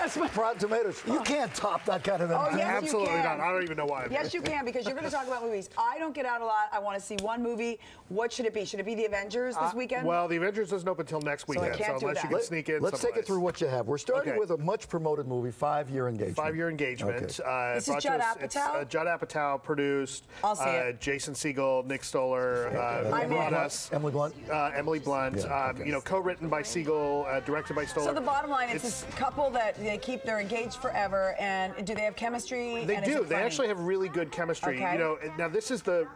That's my Rotten Tomatoes. You can't top that kind of yes, Absolutely not. I don't even know why. Yes, you can, because you're going to talk about movies. I don't get out a lot. I want to see one movie. What should it be? Should it be The Avengers this weekend? Well, The Avengers doesn't open until next weekend, so unless you can sneak in. Let's take it through what you have. We're starting with a much promoted movie, 5-Year Engagement. 5-Year Engagement. Okay. This is Judd Apatow? Judd Apatow produced. I'll see it. Jason Segel, Nick Stoller, Emily Blunt. Yeah, you know, co-written by Segel, directed by Stoller. So the bottom line is this couple that they're engaged forever, and do they have chemistry? They do. They actually have really good chemistry. Okay. You know, now this is the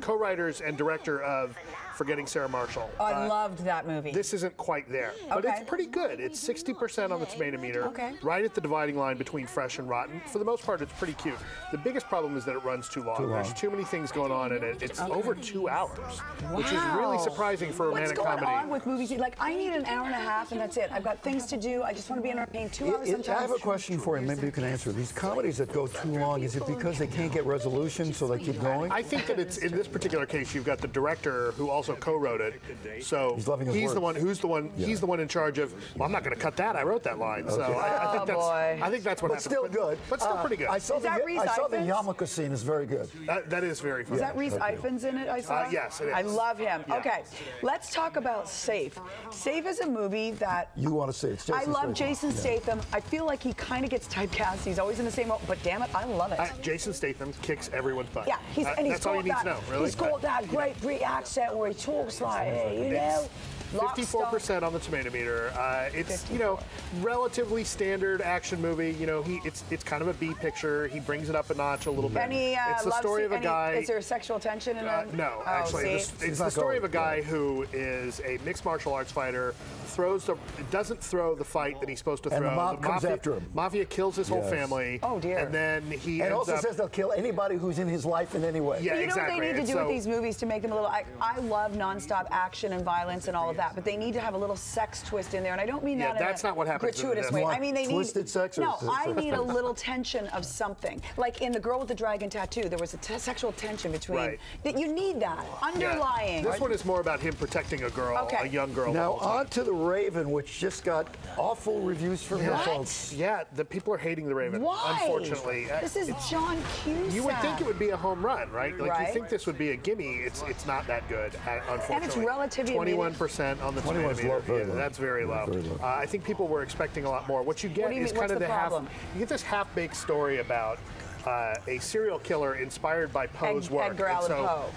co-writers and director of Forgetting Sarah Marshall. Oh, I loved that movie. This isn't quite there, but it's pretty good. It's 60% on the tomato meter, right at the dividing line between fresh and rotten. For the most part, it's pretty cute. The biggest problem is that it runs too long. There's too many things going on in it. It's over 2 hours, which is really surprising for a romantic comedy. What's going on with movies? Like, I need an hour and a half, and that's it. I've got things to do. I just want to be entertained. 2 hours sometimes. I have a question for you. Maybe you can answer. These comedies that go too long, is it because they can't get resolution, so they keep going? I think that it's, in this particular case, you've got the director who also co-wrote it. So he's the one in charge of, well, I'm not going to cut that. I wrote that line. So I think that's what happened. Still good. But still pretty good. I saw the yarmulke scene is very good. That is very funny. Is that Rhys Ifans in it, I saw? Yes, it is. I love him. Yeah. Okay, let's talk about Safe. Safe is a movie that you want to see. It's Jason Statham. I love Jason Statham. I feel like he kind of gets typecast. He's always in the same role, but damn it, I love it. Jason Statham kicks everyone's butt. Yeah, that's all you need to know, really. He's got that great Brit accent where he talks like, you know. 54% on the tomato meter. It's relatively standard action movie. You know, it's kind of a B picture. He brings it up a notch a little bit. It's the story of a guy. Is there sexual tension in it? No, actually, it's the story of a guy who is a mixed martial arts fighter. Doesn't throw the fight that he's supposed to throw. And the mob comes after him. Mafia kills his whole family. Oh dear! And then he also says they'll kill anybody who's in his life in any way. Yeah, but you know what they need to do with these movies to make them a little. I love nonstop action and violence and all of that, but they need to have a little sex twist in there, and I don't mean that that's not what happens gratuitous way. I mean they need twisted sex. No, I need a little tension of something. Like in The Girl with the Dragon Tattoo, there was a sexual tension between. That you need that underlying. Yeah. This one is more about him protecting a girl, a young girl. Now on to The Raven, which just got awful reviews from your folks. Yeah, the people are hating The Raven. Why? Unfortunately, this is John Cusack. You would think it would be a home run, right? Like you think this would be a gimme. It's not that good, unfortunately. And it's relatively 21% on the tomato meter. That's very low. I think people were expecting a lot more. What you get is kind of you get this half-baked story about a serial killer inspired by Poe's work.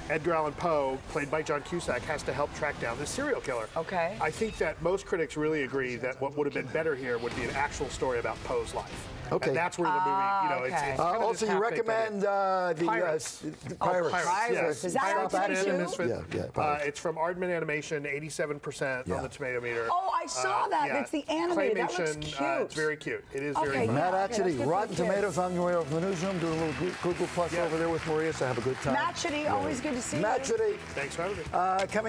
Edgar Allan Poe, played by John Cusack, has to help track down this serial killer. Okay. I think that most critics really agree that what would have been better here would be an actual story about Poe's life. Okay. And that's where the movie, it's kind of also, you recommend the Pirates. Pirates. Yes. Is that and Misfits. Yeah, it's from Aardman Animation, 87% on the tomato meter. Oh, I saw that. It's the animated. That looks cute. It's very cute. It is very fun. Matt Atchity, Rotten Tomatoes on your way over the newsroom, doing a little Google Plus over there with Maria, so have a good time. Matt Atchity, always good to see you. Matt Atchity. Thanks for having me. Coming